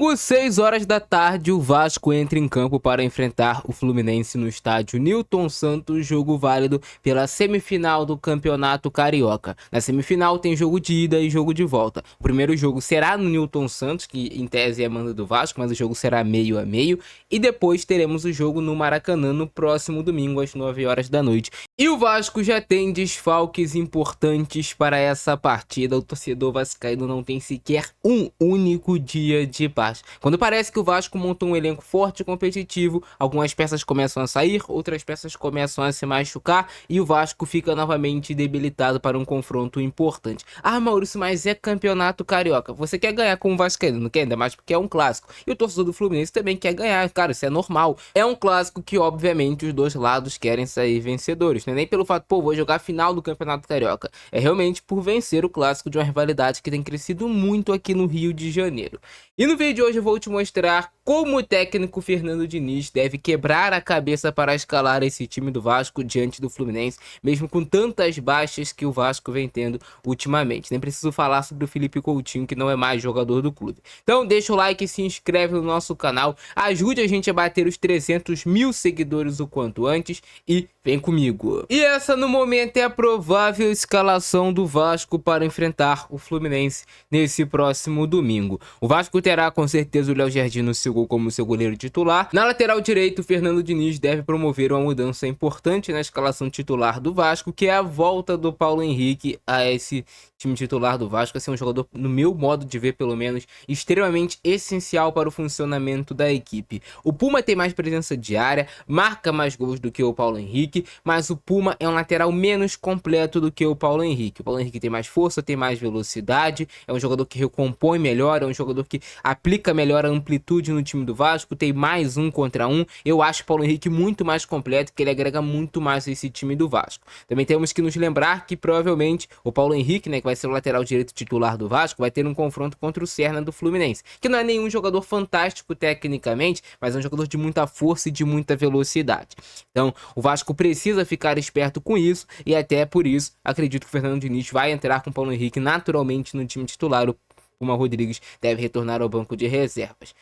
Domingo, 6 horas da tarde, o Vasco entra em campo para enfrentar o Fluminense no estádio Newton Santos, jogo válido pela semifinal do Campeonato Carioca. Na semifinal tem jogo de ida e jogo de volta. O primeiro jogo será no Newton Santos, que em tese é mando do Vasco, mas o jogo será meio a meio. E depois teremos o jogo no Maracanã no próximo domingo, às 9 horas da noite. E o Vasco já tem desfalques importantes para essa partida. O torcedor vascaíno não tem sequer um único dia de paz. Quando parece que o Vasco montou um elenco forte e competitivo, algumas peças começam a sair, outras peças começam a se machucar e o Vasco fica novamente debilitado para um confronto importante. Ah, Maurício, mas é campeonato carioca. Você quer ganhar com o vascaíno, não quer? Ainda mais porque é um clássico. E o torcedor do Fluminense também quer ganhar, cara, isso é normal. É um clássico que, obviamente, os dois lados querem sair vencedores. Não é nem pelo fato, pô, vou jogar a final do campeonato carioca. É realmente por vencer o clássico de uma rivalidade que tem crescido muito aqui no Rio de Janeiro. E no vídeo de hoje eu vou te mostrar como o técnico Fernando Diniz deve quebrar a cabeça para escalar esse time do Vasco diante do Fluminense, mesmo com tantas baixas que o Vasco vem tendo ultimamente. Nem preciso falar sobre o Felipe Coutinho, que não é mais jogador do clube. Então deixa o like e se inscreve no nosso canal, ajude a gente a bater os 300 mil seguidores o quanto antes e vem comigo. E essa no momento é a provável escalação do Vasco para enfrentar o Fluminense nesse próximo domingo. O Vasco terá com certeza o Léo Jardim no seu gol como seu goleiro titular. Na lateral direita, o Fernando Diniz deve promover uma mudança importante na escalação titular do Vasco, que é a volta do Paulo Henrique a esse time titular do Vasco. Assim, um jogador, no meu modo de ver pelo menos, extremamente essencial para o funcionamento da equipe. O Puma tem mais presença de área, marca mais gols do que o Paulo Henrique, mas o Puma é um lateral menos completo do que o Paulo Henrique. O Paulo Henrique tem mais força, tem mais velocidade, é um jogador que recompõe melhor, é um jogador que aplica melhor a amplitude no time do Vasco, tem mais 1 contra 1. Eu acho o Paulo Henrique muito mais completo, que ele agrega muito mais a esse time do Vasco. Também temos que nos lembrar que provavelmente o Paulo Henrique, né, que vai ser o lateral direito titular do Vasco, vai ter um confronto contra o Serna do Fluminense, que não é nenhum jogador fantástico tecnicamente, mas é um jogador de muita força e de muita velocidade. Então o Vasco precisa ficar esperto com isso e até por isso acredito que o Fernando Diniz vai entrar com o Paulo Henrique naturalmente no time titular. O Puma Rodrigues deve retornar ao banco de reservas.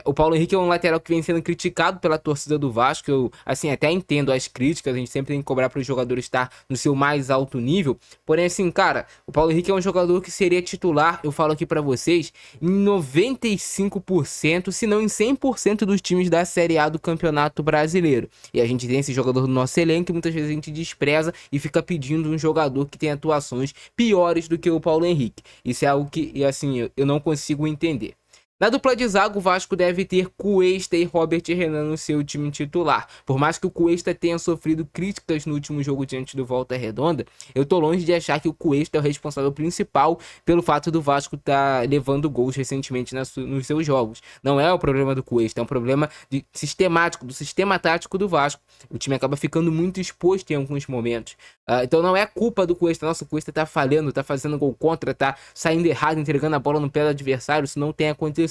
O Paulo Henrique é um lateral que vem sendo criticado pela torcida do Vasco. Eu, assim, até entendo as críticas, a gente sempre tem que cobrar para o jogador estar no seu mais alto nível. Porém, assim, cara, o Paulo Henrique é um jogador que seria titular, eu falo aqui para vocês, em 95%, se não em 100% dos times da Série A do Campeonato Brasileiro. E a gente tem esse jogador no nosso elenco que muitas vezes a gente despreza e fica pedindo um jogador que tem atuações piores do que o Paulo Henrique. Isso é algo que, assim, eu não consigo entender. Na dupla de zaga, o Vasco deve ter Cuesta e Robert Renan no seu time titular. Por mais que o Cuesta tenha sofrido críticas no último jogo diante do Volta Redonda, eu tô longe de achar que o Cuesta é o responsável principal pelo fato do Vasco estar levando gols recentemente nos seus jogos. Não é o problema do Cuesta, é um problema sistemático, do sistema tático do Vasco. O time acaba ficando muito exposto em alguns momentos. Então não é culpa do Cuesta. Nossa, o Cuesta tá falhando, tá fazendo gol contra, tá saindo errado, entregando a bola no pé do adversário. Isso não tem acontecido.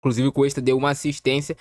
Inclusive o Cuesta deu uma assistência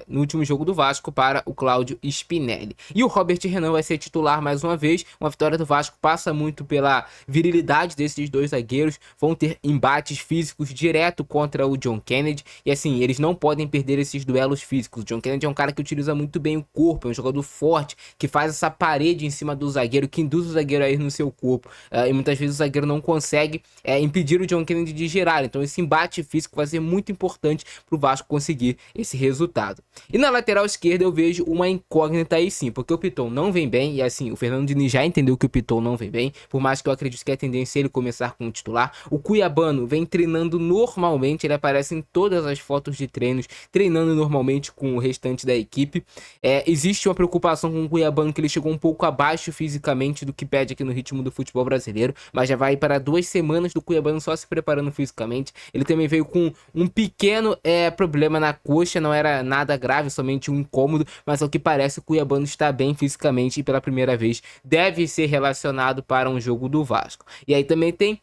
no último jogo do Vasco para o Cláudio Spinelli. E o Robert Renan vai ser titular mais uma vez. Uma vitória do Vasco passa muito pela virilidade desses dois zagueiros. Vão ter embates físicos direto contra o John Kennedy. E assim, eles não podem perder esses duelos físicos. O John Kennedy é um cara que utiliza muito bem o corpo. É um jogador forte, que faz essa parede em cima do zagueiro, que induz o zagueiro a ir no seu corpo. E muitas vezes o zagueiro não consegue impedir o John Kennedy de girar. Então esse embate físico vai ser muito importante para o Vasco conseguir esse resultado. E na lateral esquerda eu vejo uma incógnita aí sim, porque o Piton não vem bem, e assim, o Fernando Diniz já entendeu que o Piton não vem bem, por mais que eu acredite que a tendência é ele começar com o titular. O Cuiabano vem treinando normalmente, ele aparece em todas as fotos de treinos, treinando normalmente com o restante da equipe. Existe uma preocupação com o Cuiabano, que ele chegou um pouco abaixo fisicamente do que pede aqui no ritmo do futebol brasileiro, mas já vai para 2 semanas do Cuiabano só se preparando fisicamente. Ele também veio com um pequeno problema na coxa, não era nada grave, somente um incômodo, mas ao que parece o Cuiabano está bem fisicamente e pela primeira vez deve ser relacionado para um jogo do Vasco. E aí também tem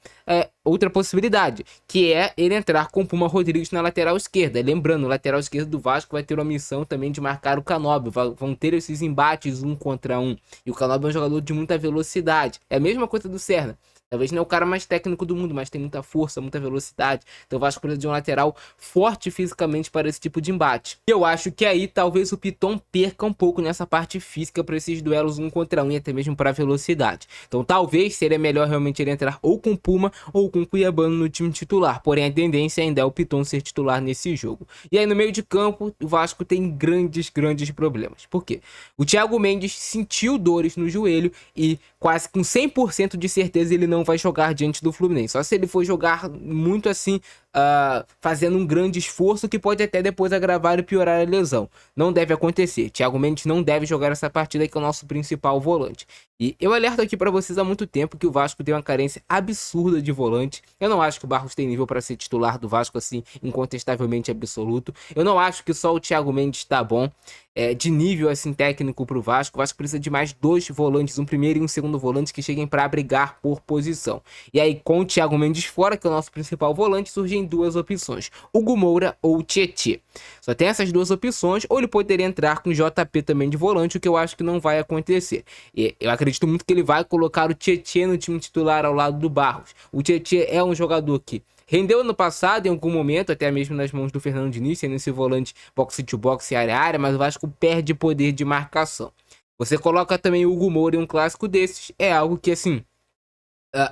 outra possibilidade, que é ele entrar com o Puma Rodrigues na lateral esquerda. Lembrando, o lateral esquerdo do Vasco vai ter uma missão também de marcar o Canóbio, vão ter esses embates 1 contra 1, e o Canóbio é um jogador de muita velocidade, é a mesma coisa do Serna. Talvez não é o cara mais técnico do mundo, mas tem muita força, muita velocidade. Então o Vasco precisa de um lateral forte fisicamente para esse tipo de embate. E eu acho que aí talvez o Piton perca um pouco nessa parte física para esses duelos 1 contra 1 e até mesmo para velocidade. Então talvez seria melhor realmente ele entrar ou com Puma ou com Cuiabano no time titular. Porém a tendência ainda é o Piton ser titular nesse jogo. E aí no meio de campo o Vasco tem grandes problemas. Por quê? O Thiago Mendes sentiu dores no joelho e quase com 100% de certeza ele não vai jogar diante do Fluminense. Só se ele for jogar muito assim, fazendo um grande esforço que pode até depois agravar e piorar a lesão. Não deve acontecer. Thiago Mendes não deve jogar essa partida, que é o nosso principal volante. E eu alerto aqui para vocês há muito tempo que o Vasco tem uma carência absurda de volante. Eu não acho que o Barros tem nível para ser titular do Vasco assim, incontestavelmente absoluto. Eu não acho que só o Thiago Mendes tá bom. De nível assim técnico pro Vasco. O Vasco precisa de mais 2 volantes, um primeiro e um segundo volante que cheguem para brigar por posição. E aí com o Thiago Mendes fora, que é o nosso principal volante, surgem 2 opções: Hugo Moura ou Tietê. Só tem essas 2 opções, ou ele poderia entrar com JP também de volante, o que eu acho que não vai acontecer. E eu acredito muito que ele vai colocar o Tietê no time titular ao lado do Barros. O Tietê é um jogador que rendeu ano passado em algum momento, até mesmo nas mãos do Fernando Diniz, nesse volante boxe to boxe, área a área, mas o Vasco perde poder de marcação. Você coloca também o Hugo Moura em um clássico desses, é algo que assim,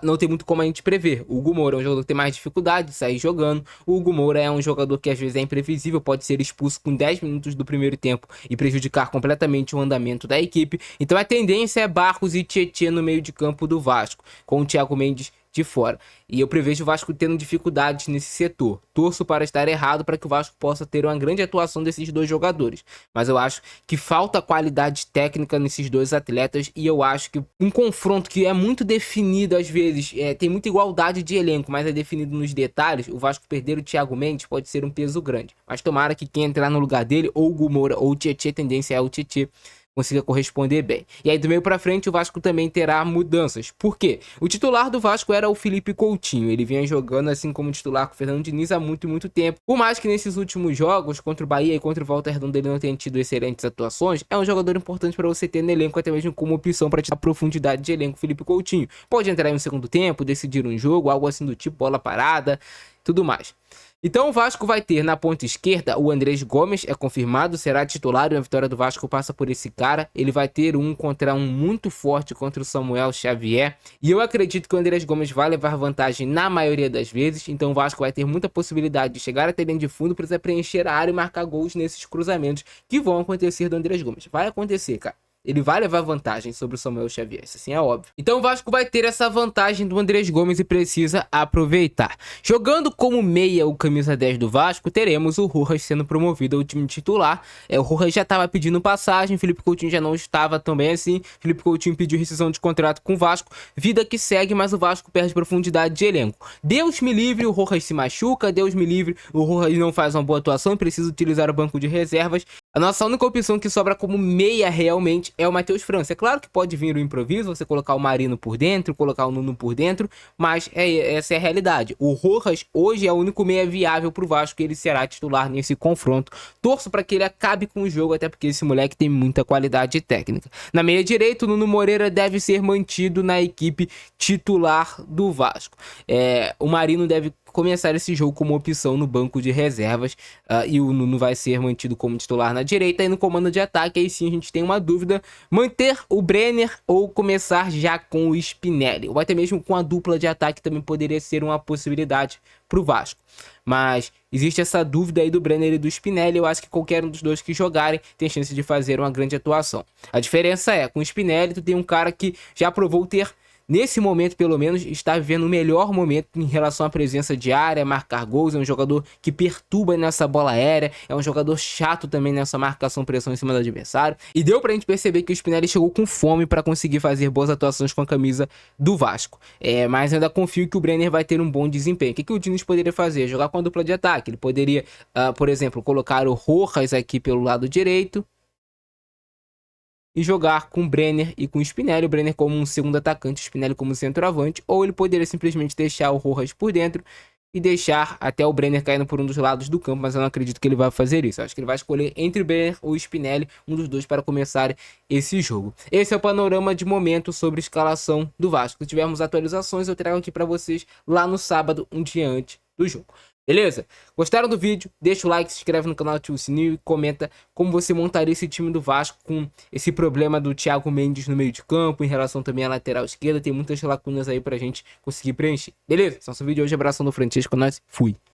não tem muito como a gente prever. O Hugo Moura é um jogador que tem mais dificuldade de sair jogando. O Hugo Moura é um jogador que às vezes é imprevisível, pode ser expulso com 10 minutos do primeiro tempo e prejudicar completamente o andamento da equipe. Então a tendência é Barros e Tietê no meio de campo do Vasco, com o Thiago Mendes de fora. E eu prevejo o Vasco tendo dificuldades nesse setor. Torço para estar errado para que o Vasco possa ter uma grande atuação desses 2 jogadores. Mas eu acho que falta qualidade técnica nesses 2 atletas e eu acho que um confronto que é muito definido às vezes, tem muita igualdade de elenco, mas é definido nos detalhes, o Vasco perder o Thiago Mendes pode ser um peso grande. Mas tomara que quem entrar no lugar dele, ou o Hugo Moura ou o Tietê, tendência é o Tietê, consiga corresponder bem. E aí do meio pra frente o Vasco também terá mudanças. Por quê? O titular do Vasco era o Felipe Coutinho. Ele vinha jogando assim como titular com o Fernando Diniz há muito tempo. Por mais que nesses últimos jogos, contra o Bahia e contra o Volta Redonda, ele não tenha tido excelentes atuações, é um jogador importante para você ter no elenco, até mesmo como opção para te dar profundidade de elenco. Felipe Coutinho pode entrar em um segundo tempo, decidir um jogo, algo assim do tipo, bola parada, tudo mais. Então o Vasco vai ter na ponta esquerda o Andrés Gomes, é confirmado, será titular, e a vitória do Vasco passa por esse cara. Ele vai ter 1 contra 1 muito forte contra o Samuel Xavier, e eu acredito que o Andrés Gomes vai levar vantagem na maioria das vezes. Então o Vasco vai ter muita possibilidade de chegar até dentro de fundo, precisa preencher a área e marcar gols nesses cruzamentos que vão acontecer do Andrés Gomes. Vai acontecer, cara. Ele vai levar vantagem sobre o Samuel Xavier, isso assim é óbvio. Então o Vasco vai ter essa vantagem do Andrés Gomes e precisa aproveitar. Jogando como meia o camisa 10 do Vasco, teremos o Rojas sendo promovido ao time titular. O Rojas já estava pedindo passagem, Felipe Coutinho já não estava também assim. Felipe Coutinho pediu rescisão de contrato com o Vasco. Vida que segue, mas o Vasco perde profundidade de elenco. Deus me livre, o Rojas se machuca, Deus me livre, o Rojas não faz uma boa atuação e precisa utilizar o banco de reservas. A nossa única opção que sobra como meia realmente é o Matheus França. É claro que pode vir o improviso, você colocar o Marino por dentro, colocar o Nuno por dentro, mas essa é a realidade. O Rojas hoje é o único meia viável pro Vasco e ele será titular nesse confronto. Torço para que ele acabe com o jogo, até porque esse moleque tem muita qualidade técnica. Na meia direita, o Nuno Moreira deve ser mantido na equipe titular do Vasco. O Marino deve começar esse jogo como opção no banco de reservas, e o Nuno vai ser mantido como titular na direita. E no comando de ataque, aí sim a gente tem uma dúvida: manter o Brenner ou começar já com o Spinelli, ou até mesmo com a dupla de ataque também poderia ser uma possibilidade pro Vasco. Mas existe essa dúvida aí do Brenner e do Spinelli. Eu acho que qualquer um dos dois que jogarem tem chance de fazer uma grande atuação. A diferença é, com o Spinelli tu tem um cara que já provou ter, nesse momento pelo menos, está vivendo o melhor momento em relação à presença de área, marcar gols. É um jogador que perturba nessa bola aérea, é um jogador chato também nessa marcação, pressão em cima do adversário. E deu pra gente perceber que o Spinelli chegou com fome para conseguir fazer boas atuações com a camisa do Vasco. Mas ainda confio que o Brenner vai ter um bom desempenho. O que o Diniz poderia fazer? Jogar com a dupla de ataque. Ele poderia, por exemplo, colocar o Rojas aqui pelo lado direito e jogar com o Brenner e com o Spinelli, o Brenner como um segundo atacante, o Spinelli como centroavante, ou ele poderia simplesmente deixar o Rojas por dentro e deixar até o Brenner caindo por um dos lados do campo, mas eu não acredito que ele vai fazer isso. Eu acho que ele vai escolher entre o Brenner ou o Spinelli, um dos dois, para começar esse jogo. Esse é o panorama de momento sobre a escalação do Vasco. Se tivermos atualizações, eu trago aqui para vocês lá no sábado, um dia antes do jogo. Beleza? Gostaram do vídeo? Deixa o like, se inscreve no canal, ativa o sininho e comenta como você montaria esse time do Vasco com esse problema do Thiago Mendes no meio de campo, em relação também à lateral esquerda. Tem muitas lacunas aí pra gente conseguir preencher. Beleza? Esse é o nosso vídeo hoje. Abração do Francisco, nós fui.